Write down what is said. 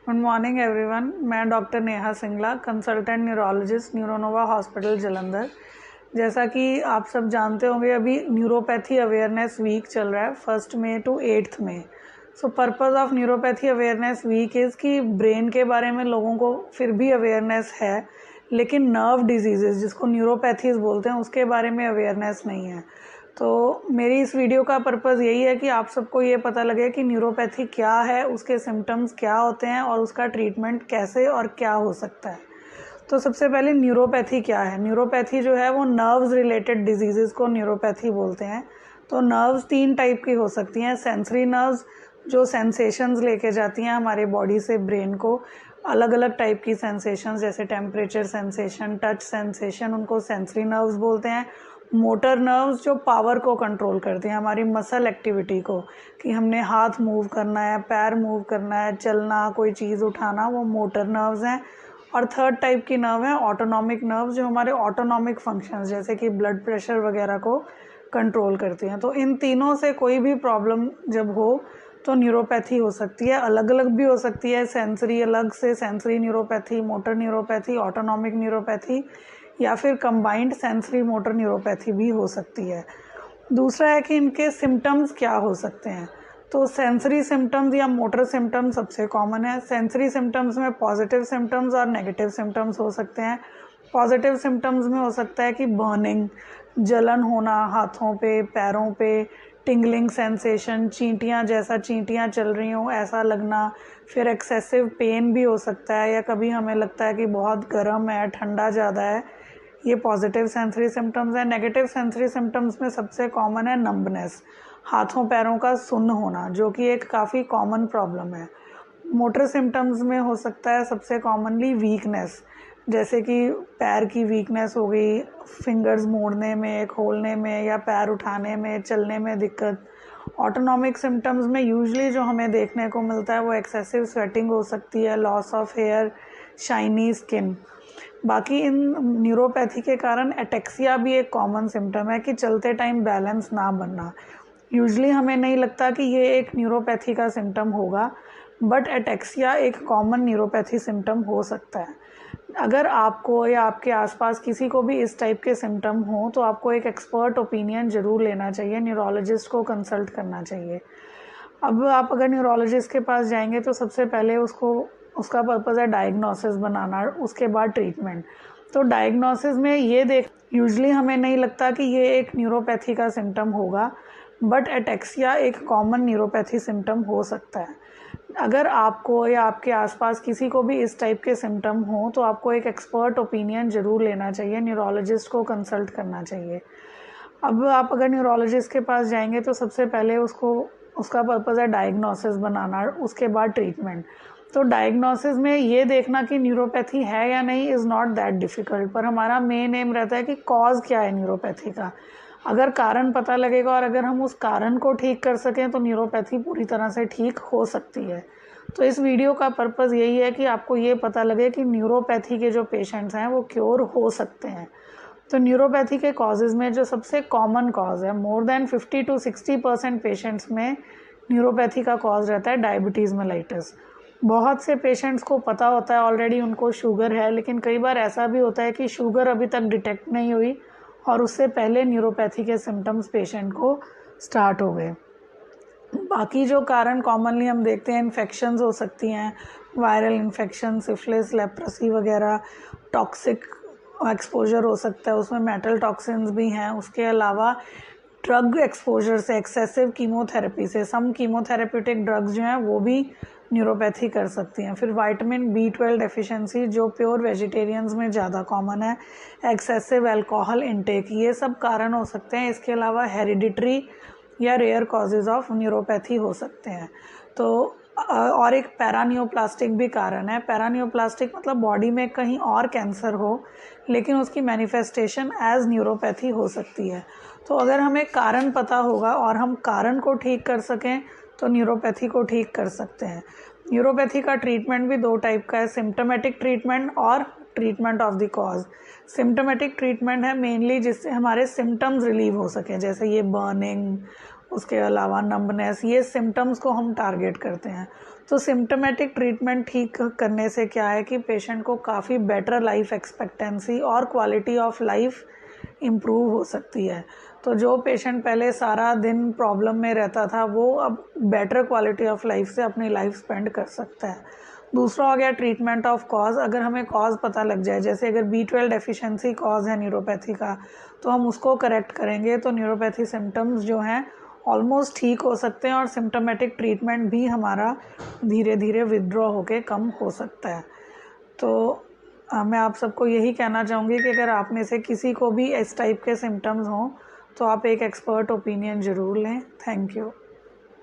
Good morning everyone. मैं doctor Neha Singla, consultant neurologist, Neuronova hospital Jalandhar. जैसा कि आप सब जानते होंगे, अभी न्यूरोपैथी अवेयरनेस वीक चल रहा है 1 मई टू 8 मई। सो purpose of neuropathy awareness week is कि ब्रेन के बारे में लोगों को फिर भी अवेयरनेस है, लेकिन नर्व डिजीज़ जिसको न्यूरोपैथीज बोलते हैं उसके बारे में अवेयरनेस नहीं है। तो मेरी इस वीडियो का पर्पज़ यही है कि आप सबको ये पता लगे कि न्यूरोपैथी क्या है, उसके सिम्टम्स क्या होते हैं और उसका ट्रीटमेंट कैसे और क्या हो सकता है। तो सबसे पहले न्यूरोपैथी क्या है। न्यूरोपैथी जो है वो नर्व्स रिलेटेड डिजीज़ को न्यूरोपैथी बोलते हैं। तो नर्व्स 3 टाइप की हो सकती हैं। सेंसरी नर्व्स जो सेंसेशंस लेके जाती हैं हमारे बॉडी से ब्रेन को, अलग अलग टाइप की सेंसेशंस जैसे टेम्परेचर सेंसेशन, टच सेंसेशन, उनको सेंसरी नर्व्स बोलते हैं। मोटर नर्व्स जो पावर को कंट्रोल करती हैं, हमारी मसल एक्टिविटी को, कि हमने हाथ मूव करना है, पैर मूव करना है, चलना, कोई चीज़ उठाना, वो मोटर नर्व्स हैं। और थर्ड टाइप की नर्व है ऑटोनॉमिक नर्व, जो हमारे ऑटोनॉमिक फंक्शंस जैसे कि ब्लड प्रेशर वगैरह को कंट्रोल करती हैं। तो इन तीनों से कोई भी प्रॉब्लम जब हो तो न्यूरोपैथी हो सकती है। अलग अलग भी हो सकती है, सेंसरी अलग से sensory neuropathy, motor neuropathy, autonomic neuropathy, या फिर कंबाइंड सेंसरी मोटर न्यूरोपैथी भी हो सकती है। दूसरा है कि इनके सिम्टम्स क्या हो सकते हैं। तो सेंसरी सिम्टम्स या मोटर सिम्टम्स सबसे कॉमन है। सेंसरी सिम्टम्स में पॉजिटिव सिम्टम्स और नेगेटिव सिम्टम्स हो सकते हैं। पॉजिटिव सिम्टम्स में हो सकता है कि बर्निंग, जलन होना हाथों पे, पैरों पे, टिंगलिंग सेंसेशन, चींटियाँ जैसा चींटियाँ चल रही हों ऐसा लगना, फिर एक्सेसिव पेन भी हो सकता है, या कभी हमें लगता है कि बहुत गर्म है, ठंडा ज़्यादा है। ये पॉजिटिव सेंसरी सिम्टम्स है। नेगेटिव सेंसरी सिम्टम्स में सबसे कॉमन है नंबनेस, हाथों पैरों का सुन्न होना, जो कि एक काफ़ी कॉमन प्रॉब्लम है। मोटर सिम्टम्स में हो सकता है सबसे कॉमनली वीकनेस, जैसे कि पैर की वीकनेस हो गई, फिंगर्स मोड़ने में, खोलने में, या पैर उठाने में, चलने में दिक्कत। ऑटोनॉमिक सिम्टम्स में यूजुअली जो हमें देखने को मिलता है वो एक्सेसिव स्वेटिंग हो सकती है, loss of hair, shiny skin. बाकी इन न्यूरोपैथी के कारण एटेक्सिया भी एक कॉमन सिम्टम है, कि चलते टाइम बैलेंस ना बनना। यूजुअली हमें नहीं लगता कि ये एक न्यूरोपैथी का सिम्टम होगा, बट एटेक्सिया एक कॉमन न्यूरोपैथी सिम्टम हो सकता है। अगर आपको या आपके आसपास किसी को भी इस टाइप के सिम्टम हो तो आपको एक एक्सपर्ट ओपिनियन ज़रूर लेना चाहिए, न्यूरोलॉजिस्ट को कंसल्ट करना चाहिए। अब आप अगर न्यूरोलॉजिस्ट के पास जाएंगे तो सबसे पहले उसका पर्पज़ है डायग्नोसिस बनाना, उसके बाद ट्रीटमेंट। तो डायग्नोसिस में ये यूजुअली हमें नहीं लगता कि ये एक न्यूरोपैथी का सिम्टम होगा, बट एटेक्सिया एक कॉमन न्यूरोपैथी सिम्टम हो सकता है। अगर आपको या आपके आसपास किसी को भी इस टाइप के सिम्टम हो तो आपको एक एक्सपर्ट ओपिनियन ज़रूर लेना चाहिए, न्यूरोलॉजिस्ट को कंसल्ट करना चाहिए। अब आप अगर न्यूरोलॉजिस्ट के पास जाएंगे तो सबसे पहले उसका पर्पज़ है डायग्नोसिस बनाना, उसके बाद ट्रीटमेंट। तो डायग्नोसिस में ये देखना कि न्यूरोपैथी है या नहीं इज़ नॉट दैट डिफ़िकल्ट, पर हमारा मेन एम रहता है कि कॉज क्या है न्यूरोपैथी का। अगर कारण पता लगेगा और अगर हम उस कारण को ठीक कर सकें तो न्यूरोपैथी पूरी तरह से ठीक हो सकती है। तो इस वीडियो का पर्पज़ यही है कि आपको ये पता लगे कि न्यूरोपैथी के जो पेशेंट्स हैं वो क्योर हो सकते हैं। तो न्यूरोपैथी के कॉजेज़ में जो सबसे कॉमन कॉज है, मोर देन 50 to 60% पेशेंट्स में न्यूरोपैथी का कॉज रहता है डायबिटीज़ मेलाइटिस। बहुत से पेशेंट्स को पता होता है ऑलरेडी उनको शुगर है, लेकिन कई बार ऐसा भी होता है कि शुगर अभी तक डिटेक्ट नहीं हुई और उससे पहले न्यूरोपैथी के सिम्टम्स पेशेंट को स्टार्ट हो गए। बाकी जो कारण कॉमनली हम देखते हैं, इन्फेक्शंस हो सकती हैं, वायरल इन्फेक्शन, सिफिलिस, लेप्रोसी वगैरह। टॉक्सिक एक्सपोजर हो सकता है, उसमें मेटल टॉक्सिन्स भी हैं। उसके अलावा ड्रग एक्सपोजर से, एक्सेसिव कीमोथेरेपी से, सम कीमोथेरेप्यूटिक ड्रग्स जो हैं वो भी न्यूरोपैथी कर सकती हैं। फिर विटामिन B12 डेफिशिएंसी जो प्योर वेजिटेरियंस में ज़्यादा कॉमन है, एक्सेसिव अल्कोहल इंटेक, ये सब कारण हो सकते हैं। इसके अलावा हेरिडिटरी या रेयर कॉजेज़ ऑफ न्यूरोपैथी हो सकते हैं। तो और एक पैरानियोप्लास्टिक भी कारण है। पैरानियोप्लास्टिक मतलब बॉडी में कहीं और कैंसर हो लेकिन उसकी मैनिफेस्टेशन एज न्यूरोपैथी हो सकती है। तो अगर हमें कारण पता होगा और हम कारण को ठीक कर सकें तो न्यूरोपैथी को ठीक कर सकते हैं। न्यूरोपैथी का ट्रीटमेंट भी 2 टाइप का है, सिम्टोमेटिक ट्रीटमेंट और treatment of the cause. Symptomatic treatment है मेनली जिससे हमारे सिम्टम्स रिलीव हो सकें, जैसे ये बर्निंग, उसके अलावा नंबनेस, ये सिम्टम्स को हम टारगेट करते हैं। तो सिम्टमेटिक ट्रीटमेंट ठीक करने से क्या है कि पेशेंट को काफ़ी बेटर लाइफ एक्सपेक्टेंसी और क्वालिटी ऑफ लाइफ इम्प्रूव हो सकती है। तो जो पेशेंट पहले सारा दिन प्रॉब्लम में रहता था वो अब बेटर क्वालिटी ऑफ लाइफ से अपनी लाइफ स्पेंड कर सकता है। दूसरा हो गया ट्रीटमेंट ऑफ कॉज। अगर हमें कॉज पता लग जाए, जैसे अगर B12 डेफिशिएंसी कॉज है न्यूरोपैथी का, तो हम उसको करेक्ट करेंगे तो न्यूरोपैथी सिम्टम्स जो हैं ऑलमोस्ट ठीक हो सकते हैं और सिम्टमेटिक ट्रीटमेंट भी हमारा धीरे धीरे विदड्रॉ होके कम हो सकता है। तो मैं आप सबको यही कहना चाहूँगी कि अगर आप में से किसी को भी इस टाइप के सिम्टम्स हों तो आप एक एक्सपर्ट ओपिनियन ज़रूर लें। Thank you.